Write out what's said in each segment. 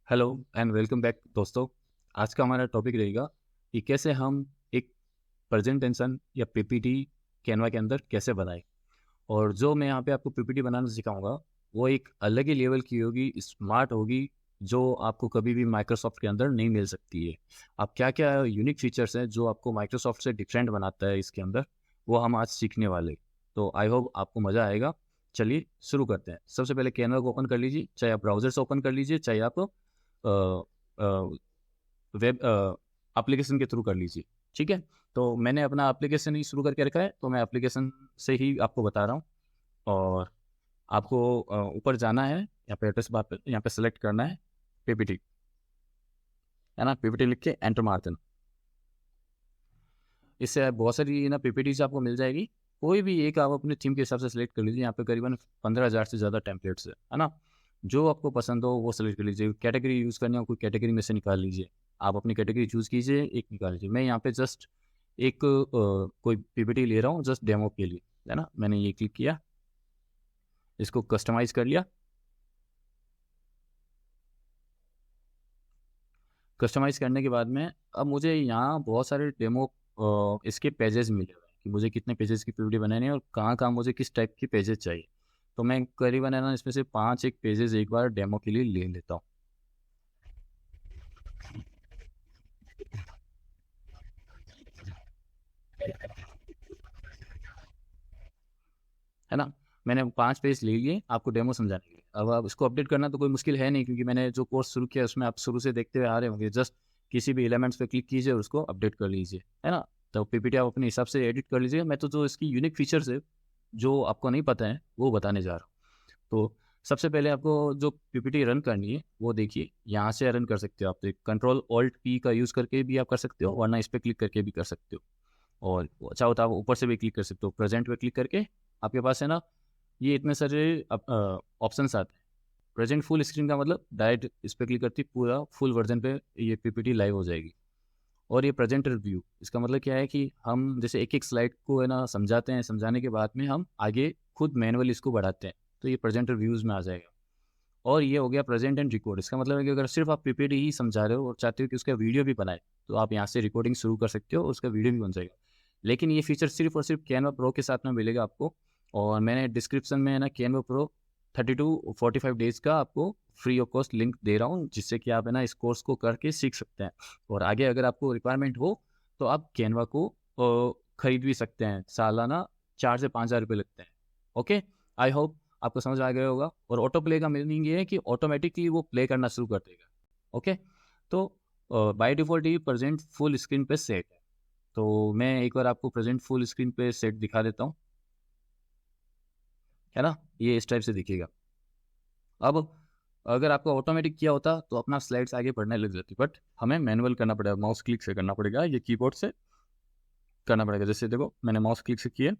Hello and welcome back दोस्तों। आज का हमारा टॉपिक रहेगा कि कैसे हम एक प्रेजेंटेशन या पीपीटी कैनवा के अंदर कैसे बनाएं। और जो मैं यहाँ पे आपको पीपीटी बनाना सिखाऊंगा वो एक अलग ही लेवल की होगी, स्मार्ट होगी, जो आपको कभी भी माइक्रोसॉफ्ट के अंदर नहीं मिल सकती है। आप क्या क्या यूनिक फीचर्स हैं जो आपको माइक्रोसॉफ्ट से डिफरेंट बनाता है इसके अंदर, वो हम आज सीखने वाले। तो आई होप आपको मज़ा आएगा। चलिए शुरू करते हैं। सबसे पहले कैनवा को ओपन कर लीजिए, चाहे आप ब्राउजर से ओपन कर लीजिए, चाहे आप वेब एप्लीकेशन के थ्रू कर लीजिए। ठीक है, तो मैंने अपना एप्लीकेशन ही शुरू करके रखा है, तो मैं एप्लीकेशन से ही आपको बता रहा हूँ। और आपको ऊपर जाना है, यहाँ पे एड्रेस बार पे यहाँ पे सेलेक्ट करना है पीपीटी, है ना। पीपीटी लिख के एंटर मार देना। इससे बहुत सारी ना पीपीटी से आपको मिल जाएगी। कोई भी एक आप अपने थीम के हिसाब से सेलेक्ट कर लीजिए। यहाँ पे करीबन 15,000 से ज़्यादा टेम्पलेट्स है ना। जो आपको पसंद हो वो सेलेक्ट कर लीजिए। कैटेगरी यूज़ करनी हो, कोई कैटेगरी में से निकाल लीजिए। आप अपनी कैटेगरी चूज़ कीजिए, एक निकाल लीजिए। मैं यहाँ पे जस्ट एक कोई पीपीटी ले रहा हूँ जस्ट डेमो के लिए, है ना। मैंने ये क्लिक किया, इसको कस्टमाइज़ कर लिया। कस्टमाइज़ करने के बाद में अब मुझे यहाँ बहुत सारे डेमो इसके पेजेस मिले हुए हैं कि मुझे कितने पेजेस की पीपीटी बनानी है और कहाँ कहाँ मुझे किस टाइप की पेजेस चाहिए। तो मैं करीबन है ना इसमें से 5 एक पेजेस एक बार डेमो के लिए ले लेता हूँ, है ना। मैंने 5 पेज ले लिए आपको डेमो समझाने के लिए। अब आप इसको अपडेट करना तो कोई मुश्किल है नहीं, क्योंकि मैंने जो कोर्स शुरू किया उसमें आप शुरू से देखते हुए आ रहे होंगे। जस्ट किसी भी एलिमेंट्स पे क्लिक कीजिए और उसको अपडेट कर लीजिए, है ना। तो पीपीटी आप अपने हिसाब से एडिट कर लीजिए। मैं तो जो इसकी यूनिक फीचर्स है जो आपको नहीं पता है वो बताने जा रहा हूँ। तो सबसे पहले आपको जो पीपीटी रन करनी है वो देखिए, यहाँ से रन कर सकते हो आप। तो कंट्रोल ऑल्ट पी का यूज़ करके भी आप कर सकते हो, वरना इस पर क्लिक करके भी कर सकते हो। और अच्छा होता है आप ऊपर से भी क्लिक कर सकते हो। प्रेजेंट पे क्लिक करके आपके पास है ना ये इतने सारे ऑप्शंस आते हैं। प्रेजेंट फुल स्क्रीन का मतलब डायरेक्ट इस पर क्लिक करती पूरा फुल वर्जन पे ये पीपीटी लाइव हो जाएगी। और ये प्रेजेंटर व्यू, इसका मतलब क्या है कि हम जैसे एक एक स्लाइड को है ना समझाते हैं, समझाने के बाद में हम आगे खुद मैनुअली इसको बढ़ाते हैं, तो ये प्रेजेंटर व्यूज़ में आ जाएगा। और ये हो गया प्रेजेंट एंड रिकॉर्ड। इसका मतलब है कि अगर सिर्फ आप पीपीटी ही समझा रहे हो और चाहते हो कि उसका वीडियो भी बनाए, तो आप यहाँ से रिकॉर्डिंग शुरू कर सकते हो और उसका वीडियो भी बन जाएगा। लेकिन ये फीचर सिर्फ और सिर्फ कैनवा प्रो के साथ में मिलेगा आपको। और मैंने डिस्क्रिप्शन में है ना कैनवा प्रो 30 to 45 डेज का आपको फ्री ऑफ कॉस्ट लिंक दे रहा हूँ, जिससे कि आप है ना इस कोर्स को करके सीख सकते हैं। और आगे अगर आपको रिक्वायरमेंट हो तो आप कैनवा को खरीद भी सकते हैं। सालाना 4 से 5 हज़ार रुपये लगते हैं। ओके, आई होप आपको समझ आ गया होगा। और ऑटो प्ले का मीनिंग ये है कि ऑटोमेटिकली वो प्ले करना शुरू कर देगा। ओके, तो बाय डिफ़ॉल्ट ये प्रेजेंट फुल स्क्रीन पे सेट है। तो मैं एक बार आपको प्रेजेंट फुल स्क्रीन पे सेट दिखा देता हूँ, है ना। ये इस टाइप से दिखेगा। अब अगर आपको ऑटोमेटिक किया होता तो अपना स्लाइड्स आगे बढ़ने लग जाती, बट हमें मैनुअल करना पड़ेगा, माउस क्लिक से करना पड़ेगा, ये कीबोर्ड से करना पड़ेगा। जैसे देखो मैंने माउस क्लिक से किया,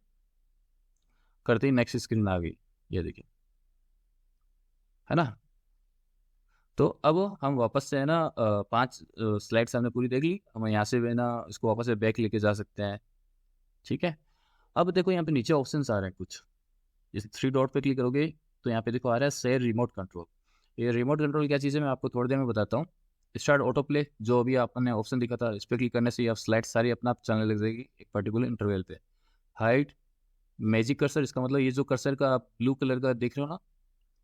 करते ही नेक्स्ट स्क्रीन आ गई, ये देखिए, है ना। तो अब हम वापस से है ना 5 स्लाइड्स हमने पूरी देख ली। हम यहाँ से है ना इसको वापस से बैक लेके जा सकते हैं। ठीक है, अब देखो यहाँ पे नीचे ऑप्शंस आ रहे हैं कुछ। जैसे 3 डॉट पे क्लिक करोगे तो यहाँ पे देखो आ रहा है शेयर रिमोट कंट्रोल। ये रिमोट कंट्रोल क्या चीज़ है मैं आपको थोड़ी देर में बताता हूँ। स्टार्ट ऑटो प्ले, जो अभी आपने ऑप्शन दिखा था, इस पर क्लिक करने से आप स्लाइड सारी अपना आप चलने लग जाएगी एक पर्टिकुलर इंटरवल पे। हाइट मैजिक कर्सर, इसका मतलब ये जो कर्सर का आप ब्लू कलर का देख रहे हो ना,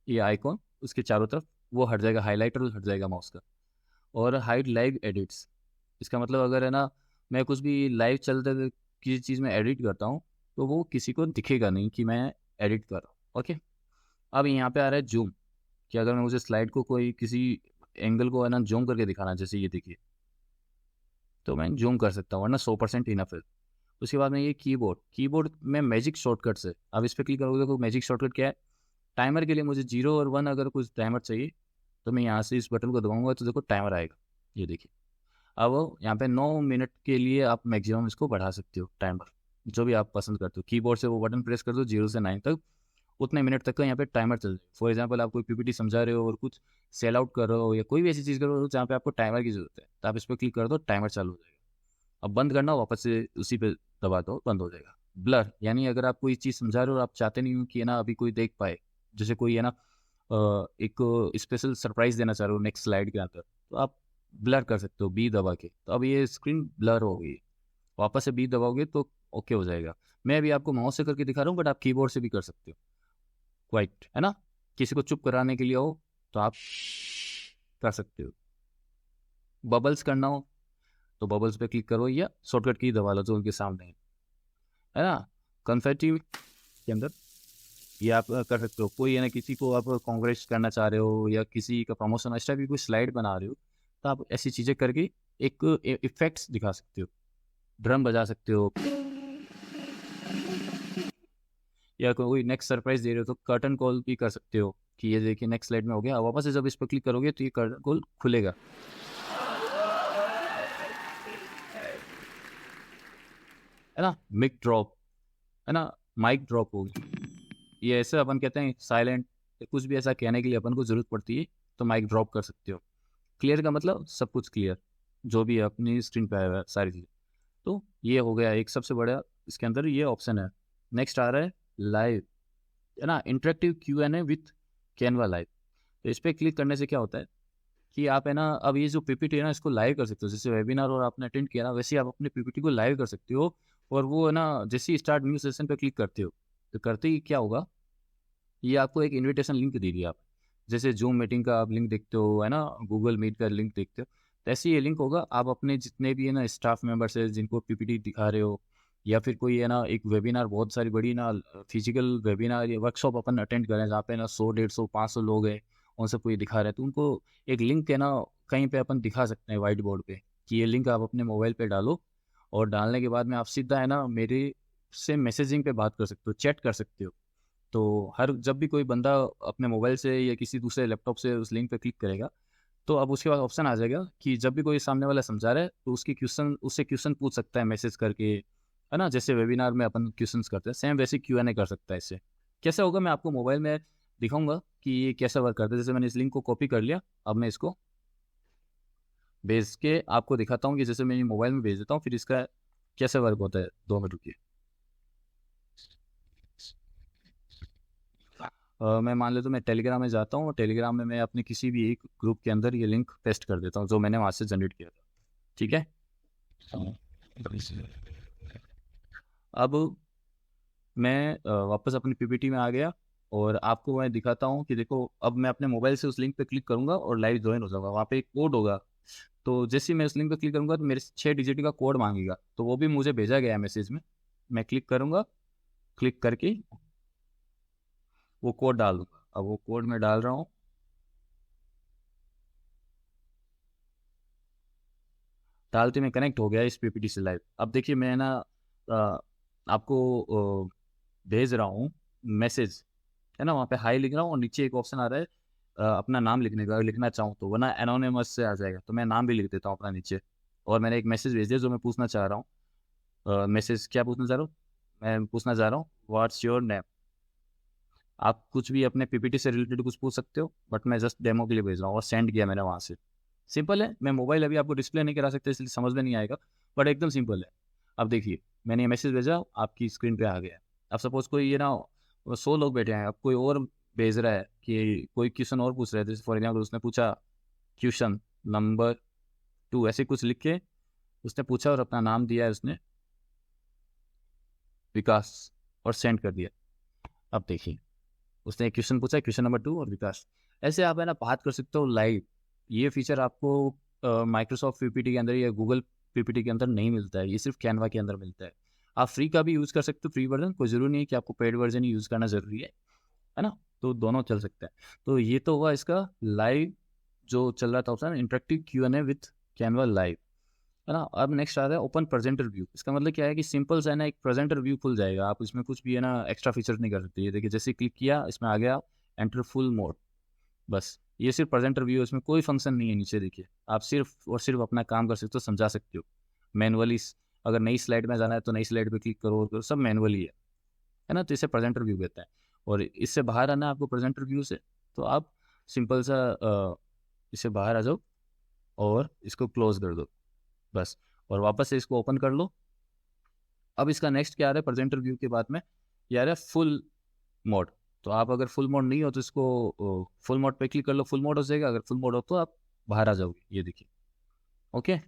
ये आइकॉन, उसके चारों तरफ वो हट जाएगा, हाईलाइटर हट जाएगा माउस का। और हाइड लाइव एडिट्स, इसका मतलब अगर है ना मैं कुछ भी लाइव चलते हुए किसी चीज़ में एडिट करता हूँ तो वो किसी को दिखेगा नहीं कि मैं एडिट कर रहा हूँ। ओके, अब यहाँ पे आ रहा है जूम, कि अगर मैं मुझे स्लाइड को कोई किसी एंगल को है ना जूम करके दिखाना, जैसे ये देखिए, तो मैं जूम कर सकता हूँ, वरना 100% इनफ है। उसके बाद में ये कीबोर्ड, कीबोर्ड में मैजिक शॉर्टकट से अब इस पर क्लिक करोगे तो मैजिक शॉर्टकट क्या है। टाइमर के लिए मुझे 0 और 1 अगर कुछ टाइमर चाहिए तो मैं यहाँ से इस बटन को दबाऊंगा तो देखो टाइमर आएगा, ये देखिए। अब यहाँ पे 9 मिनट के लिए आप मैक्सिमम इसको बढ़ा सकते हो टाइमर, जो भी आप पसंद करते हो। कीबोर्ड से वो बटन प्रेस कर दो 0 से 9 तक, उतने मिनट तक का यहाँ पे टाइमर चल जाए। फॉर एग्जांपल आप कोई पीपीटी समझा रहे हो और कुछ सेल आउट कर रहे हो या कोई भी ऐसी चीज़ कर रहे हो जहाँ पे आपको टाइमर की जरूरत है, तो आप इस पर क्लिक कर दो, टाइमर चालू हो जाएगा। अब बंद करना हो वापस से उसी पे दबा दो, बंद हो जाएगा। ब्लर यानी अगर आप कोई चीज़ समझा रहे हो और आप चाहते नहीं हो कि है ना अभी कोई देख पाए, जैसे कोई है ना एक स्पेशल सरप्राइज देना चाह रहे हो नेक्स्ट स्लाइड के अंदर, तो आप ब्लर कर सकते हो बी दबा के, तो अब ये स्क्रीन ब्लर हो गई। वापस से बी दबाओगे तो ओके हो जाएगा। मैं अभी आपको माउस से करके दिखा रहा हूँ, बट आप कीबोर्ड से भी कर सकते हो। क्वाइट है ना, किसी को चुप कराने के लिए हो तो आप कर सकते हो। बबल्स करना हो तो बबल्स पे क्लिक करो या शॉर्टकट की दबा लो जो उनके सामने है ना। कन्फेटी के अंदर ये आप कर सकते हो। कोई है ना किसी को आप कांग्रेस करना चाह रहे हो या किसी का प्रमोशन इस टाइप की कोई स्लाइड बना रहे हो, तो आप ऐसी चीज़ें करके एक इफेक्ट्स दिखा सकते हो। ड्रम बजा सकते हो, या कोई नेक्स्ट सरप्राइज दे रहे हो तो कर्टन कॉल भी कर सकते हो कि ये देखिए नेक्स्ट स्लाइड में हो गया। वापस से जब इस पर क्लिक करोगे तो ये कर्टन कॉल खुलेगा, है ना। मिक ड्रॉप है ना, माइक ड्रॉप होगी, ये ऐसे अपन कहते हैं साइलेंट, कुछ भी ऐसा कहने के लिए अपन को जरूरत पड़ती है तो माइक ड्रॉप कर सकते हो। क्लियर का मतलब सब कुछ क्लियर, जो भी अपनी स्क्रीन पे आया हुआ है सारी चीज़ें। तो ये हो गया एक सबसे बड़ा इसके अंदर ये ऑप्शन है। नेक्स्ट आ रहा है लाइव, है ना, interactive Q&A with Canva live. तो इस पर क्लिक करने से क्या होता है कि आप है ना अब ये जो पीपीटी है ना इसको लाइव कर सकते हो। जैसे वेबिनार और आपने अटेंड किया ना, वैसे ही आप अपने पीपीटी को लाइव कर सकते हो। और वो है ना जैसे ही स्टार्ट न्यू सेशन पे क्लिक करते हो तो करते ही क्या होगा, ये आपको एक इनविटेशन लिंक दे दिया आप। जैसे जूम मीटिंग का आप लिंक देखते हो, है ना, गूगल मीट का लिंक देखते हो, तो ऐसे ये लिंक होगा। आप अपने जितने भी है ना स्टाफ मेंबर्स है जिनको पीपीटी दिखा रहे हो, या फिर कोई है ना एक वेबिनार, बहुत सारी बड़ी ना फिजिकल वेबिनार या वर्कशॉप अपन अटेंड करें जहाँ पे ना 100, 150, 500 लोग हैं, उन सबको ये दिखा रहे हैं, तो उनको एक लिंक है ना कहीं पे अपन दिखा सकते हैं व्हाइट बोर्ड पे कि ये लिंक आप अपने मोबाइल पे डालो, और डालने के बाद में आप सीधा है ना मेरे से मैसेजिंग पे बात कर सकते हो, चैट कर सकते हो। तो हर जब भी कोई बंदा अपने मोबाइल से या किसी दूसरे लैपटॉप से उस लिंक पे क्लिक करेगा, तो अब उसके बाद ऑप्शन आ जाएगा कि जब भी कोई सामने वाला समझा रहा है तो उसकी क्वेश्चन उससे क्वेश्चन पूछ सकता है मैसेज करके, है ना। जैसे वेबिनार में अपन क्वेश्चंस करते हैं सेम वैसे Q&A कर सकता है इससे। कैसे होगा मैं आपको मोबाइल में दिखाऊंगा कि ये कैसे वर्क करता है। जैसे मैंने इस लिंक को कॉपी कर लिया, अब मैं इसको भेज के आपको दिखाता हूँ कि जैसे मैं ये मोबाइल में भेज देता हूँ, फिर इसका कैसे वर्क होता है। 2 मिनट रुकिए। मैं मान लेता हूँ मैं टेलीग्राम में जाता हूँ और टेलीग्राम में मैं अपने किसी भी एक ग्रुप के अंदर ये लिंक पेस्ट कर देता हूँ जो मैंने वहाँ से जनरेट किया था। ठीक है, अब मैं वापस अपनी पीपीटी में आ गया और आपको मैं दिखाता हूँ कि देखो अब मैं अपने मोबाइल से उस लिंक पे क्लिक करूंगा और लाइव ज्वाइन हो जाऊंगा। वहाँ पे एक कोड होगा, तो जैसे ही मैं उस लिंक पे क्लिक करूंगा तो मेरे 6 डिजिट का कोड मांगेगा, तो वो भी मुझे भेजा गया है मैसेज में। मैं क्लिक करूंगा, क्लिक करके वो कोड डाल दूंगा। अब वो कोड मैं डाल रहा हूँ, डालते में कनेक्ट हो गया इस पीपीटी से लाइव। अब देखिए मैं ना अ, आपको भेज रहा हूँ मैसेज, है ना, वहाँ पे हाई लिख रहा हूँ और नीचे एक ऑप्शन आ रहा है अपना नाम लिखने का, अगर लिखना चाहूँ तो, वरना एनोनिमस से आ जाएगा, तो मैं नाम भी लिख देता हूँ अपना नीचे। और मैंने एक मैसेज भेज दिया जो मैं पूछना चाह रहा हूँ। मैसेज क्या पूछना चाह रहा हूँ, मैं पूछना चाह रहा हूँ व्हाट्स योर नेम। आप कुछ भी अपने पीपीटी से रिलेटेड कुछ पूछ सकते हो, बट मैं जस्ट डेमो के लिए भेज रहा हूँ और सेंड किया मैंने वहाँ से। सिंपल है, मैं मोबाइल अभी आपको डिस्प्ले नहीं करा सकते इसलिए समझ में नहीं आएगा, बट एकदम सिंपल है। अब देखिए मैंने ये मैसेज भेजा, आपकी स्क्रीन पे आ गया है। अब सपोज कोई ये ना 100 लोग बैठे हैं, अब कोई और भेज रहा है कि कोई क्वेश्चन और पूछ रहे थे, फॉर एग्जाम्पल उसने पूछा क्वेश्चन नंबर 2, ऐसे कुछ लिख के उसने पूछा और अपना नाम दिया है उसने, विकास, और सेंड कर दिया। अब देखिए उसने एक क्वेश्चन पूछा, क्वेश्चन नंबर 2 और विकास। ऐसे आप है ना बात कर सकते हो लाइव। ये फीचर आपको माइक्रोसॉफ्ट पीपीटी के अंदर या गूगल पीपीटी के अंदर नहीं मिलता है, ये सिर्फ कैनवा के अंदर मिलता है। आप फ्री का भी यूज़ कर सकते हो, फ्री वर्जन, कोई ज़रूरी नहीं है कि आपको पेड वर्जन ही यूज़ करना ज़रूरी है ना, तो दोनों चल सकता है। तो ये तो हुआ इसका लाइव जो चल रहा था option, interactive Q&A with Canva live, है ना। अब नेक्स्ट आता है ओपन प्रेजेंटर व्यू। इसका मतलब क्या है कि सिंपल सा है ना एक प्रेजेंटर व्यू खुल जाएगा, आप इसमें कुछ भी है ना एक्स्ट्रा फीचर नहीं कर सकते। ये देखिए जैसे क्लिक किया इसमें आ गया एंटर फुल मोड, बस ये सिर्फ प्रेजेंटर व्यू है, इसमें कोई फंक्शन नहीं है। नीचे देखिए आप सिर्फ और सिर्फ अपना काम कर सकते हो, समझा सकते हो मैनुअली। अगर नई स्लाइड में जाना है तो नई स्लाइड पे क्लिक करो, सब मैनुअली है ना। तो इसे प्रेजेंटर व्यू कहता है। और इससे बाहर आना है आपको प्रेजेंटर व्यू से, तो आप सिंपल सा इससे बाहर आ जाओ और इसको क्लोज कर दो बस, और वापस से इसको ओपन कर लो अब इसका नेक्स्ट क्या आ रहा है, प्रेजेंटर व्यू के बाद में ये आ रहा है फुल मोड। तो आप अगर फुल मोड नहीं हो तो इसको फुल मोड पे क्लिक कर लो, फुल मोड हो जाएगा। अगर फुल मोड हो तो आप बाहर आ जाओगे, ये देखिए। ओके,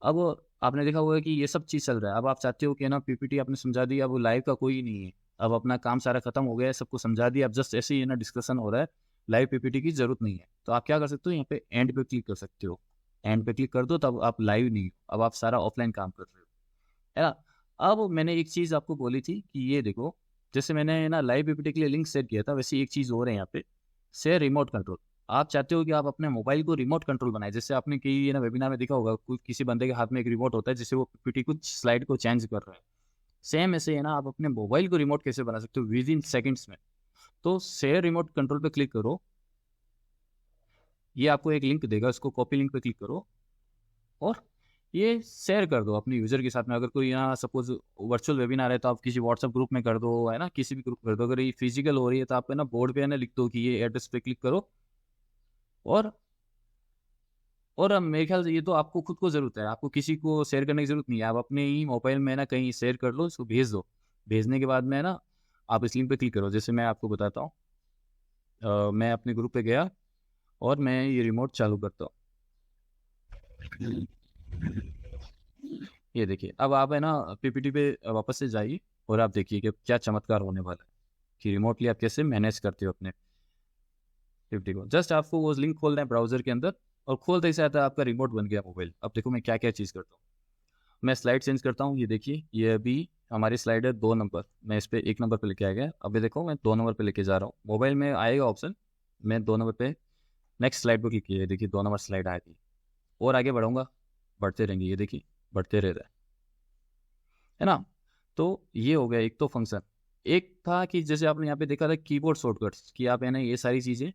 अब आपने देखा होगा कि ये सब चीज़ चल रहा है। अब आप चाहते हो कि ना पीपीटी आपने समझा दी, अब लाइव का कोई नहीं है, अब अपना काम सारा खत्म हो गया है, सबको समझा दिया, अब जस्ट ऐसे ही ना डिस्कशन हो रहा है, लाइव पीपीटी की जरूरत नहीं है। तो आप क्या कर सकते हो, यहाँ पे एंड पे क्लिक कर सकते हो। एंड पे क्लिक कर दो, तब आप लाइव नहीं हो, अब आप सारा ऑफलाइन काम कर रहे हो, है ना। अब मैंने एक चीज़ आपको बोली थी कि ये देखो, जैसे मैंने ना लाइव पीपीटी के लिए लिंक शेयर किया था, वैसे एक चीज़ और है यहाँ पे, शेयर रिमोट कंट्रोल। आप चाहते हो कि आप अपने मोबाइल को रिमोट कंट्रोल बनाए, जैसे आपने कई ना वेबिनार में देखा होगा, किसी बंदे के हाथ में एक रिमोट होता है जिससे वो पीपीटी कुछ स्लाइड को चेंज कर रहा है। सेम ऐसे है ना, आप अपने मोबाइल को रिमोट कैसे बना सकते हो विद इन सेकेंड्स में। तो शेयर रिमोट कंट्रोल पे क्लिक करो, ये आपको एक लिंक देगा, उसको कॉपी लिंक पे क्लिक करो और ये शेयर कर दो अपने यूजर के साथ में। अगर कोई यहाँ सपोज वर्चुअल वेबिनार है तो आप किसी व्हाट्सएप ग्रुप में कर दो, है ना, किसी भी ग्रुप कर दो। अगर ये फिजिकल हो रही है तो आप है ना बोर्ड पे है ना लिख दो कि ये एड्रेस पे क्लिक करो। और अब मेरे ख्याल से ये तो आपको खुद को जरूरत है, आपको किसी को शेयर करने की जरूरत नहीं है। आप अपने ही मोबाइल में ना कहीं शेयर कर लो, इसको भेज दो। भेजने के बाद में है ना आप इस लिंक पे क्लिक करो। जैसे मैं आपको बताता हूँ, मैं अपने ग्रुप पे गया और मैं ये रिमोट चालू करता हूँ। ये देखिए, अब आप है ना पीपीटी पे वापस से जाइए और आप देखिए कि क्या चमत्कार होने वाला है कि रिमोटली आप कैसे मैनेज करते हो अपने पीपीटी को। जस्ट आपको वो लिंक खोलना है ब्राउजर के अंदर और खोलते ही से आता है आपका रिमोट बन गया मोबाइल। अब देखो मैं क्या क्या चीज़ करता हूँ। मैं स्लाइड चेंज करता हूँ, ये देखिए, ये अभी हमारी स्लाइड है 2 नंबर, मैं इस पर 1 नंबर पे लेके आ गया। अभी देखो मैं 2 नंबर पे लेके जा रहा हूँ, मोबाइल में आएगा ऑप्शन, मैं 2 नंबर पे नेक्स्ट स्लाइड पर क्लिक किया, देखिए 2 नंबर स्लाइड आ गई। और आगे बढ़ूंगा, बढ़ते रहेंगे, ये देखिए बढ़ते रह रहा है ना। तो ये हो गया एक तो फंक्शन। एक था कि जैसे आपने यहाँ पे देखा था कीबोर्ड शॉर्टकट्स, कि आप है ना ये सारी चीज़ें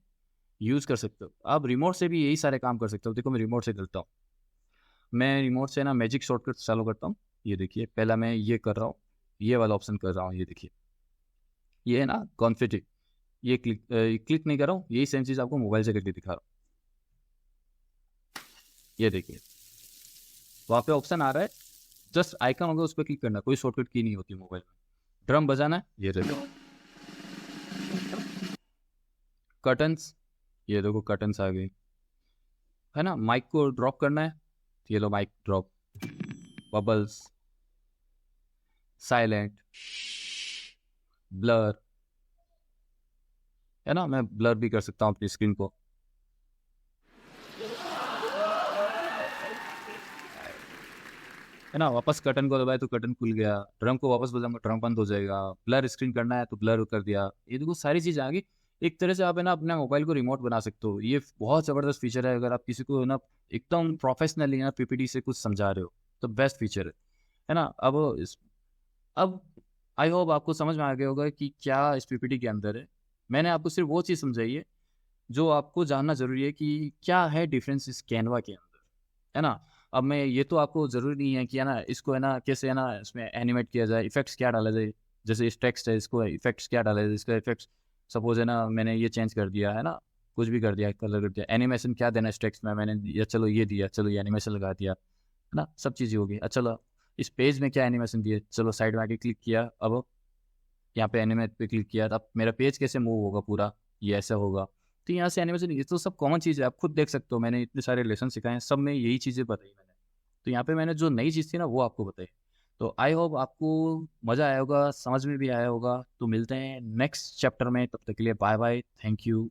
यूज़ कर सकते हो। आप रिमोट से भी यही सारे काम कर सकते हो। देखो मैं रिमोट से करता हूँ, मैं रिमोट से ना मैजिक शॉर्टकट चालू करता हूँ। ये देखिए पहला मैं ये कर रहा हूँ, ये वाला ऑप्शन कर रहा हूँ, ये देखिए ये है ना कॉन्फिग, ये क्लिक नहीं कर रहा हूँ, यही सेम चीज़ आपको मोबाइल से करके दिखा रहा हूँ। ये देखिए वहाँ पे ऑप्शन आ रहा है, जस्ट आइकन होगा उस पर क्लिक करना, कोई शॉर्टकट की नहीं होती मोबाइल में। ड्रम बजाना है, ये देखो कर्टन्स, ये देखो कर्टन्स आ गई, है ना। माइक को ड्रॉप करना है, ये लो mic drop, bubbles, silent, blur, है ना, मैं ब्लर भी कर सकता हूँ अपनी स्क्रीन को। है ना, वापस कर्टन को दबाए तो कर्टन खुल गया, ड्रम को वापस बजाऊंगा ड्रम बंद हो जाएगा, ब्लर स्क्रीन करना है तो ब्लर कर दिया। ये देखो सारी चीज़ आ गई। एक तरह से आप है ना अपना मोबाइल को रिमोट बना सकते हो। ये बहुत ज़बरदस्त फीचर है, अगर आप किसी को है ना एकदम प्रोफेशनली ना पीपीटी से कुछ समझा रहे हो तो बेस्ट फीचर है ना। अब आई होप आपको समझ में आ गया होगा कि क्या इस पीपीटी के अंदर है। मैंने आपको सिर्फ वो चीज़ समझाई है जो आपको जानना जरूरी है कि क्या है डिफरेंस इस कैनवा के अंदर, है ना। अब मैं ये तो आपको ज़रूरी नहीं है कि है ना इसको है ना कैसे है ना इसमें एनिमेट किया जाए, इफेक्ट्स क्या डाला जाए। जैसे इस टेक्स्ट है, इसको इफेक्ट्स क्या डाला जाए, इसका इफेक्ट्स सपोज है ना मैंने ये चेंज कर दिया, है ना कुछ भी कर दिया, कलर कर दिया, एनिमेशन क्या देना इस टेक्स्ट में मैंने दिया, चलो ये दिया, चलो ये एनिमेशन लगा दिया, है ना, सब चीज़ें होगी। अच्छा चलो इस पेज में क्या एनिमेशन दिए, चलो साइड में आके क्लिक किया, अब यहाँ पे एनिमेट पे क्लिक किया, अब मेरा पेज कैसे मूव होगा पूरा, ये ऐसा होगा। तो यहाँ से एनिमेशन, ये तो सब कॉमन चीज़ है, आप खुद देख सकते हो, मैंने इतने सारे लेसन सिखाए हैं, सब में यही चीज़ें बताई मैंने। तो यहाँ पे मैंने जो नई चीज़ थी ना वो आपको बताई। तो आई होप आपको मज़ा आया होगा, समझ में भी आया होगा। तो मिलते हैं नेक्स्ट चैप्टर में, तब तक के लिए बाय बाय, थैंक यू।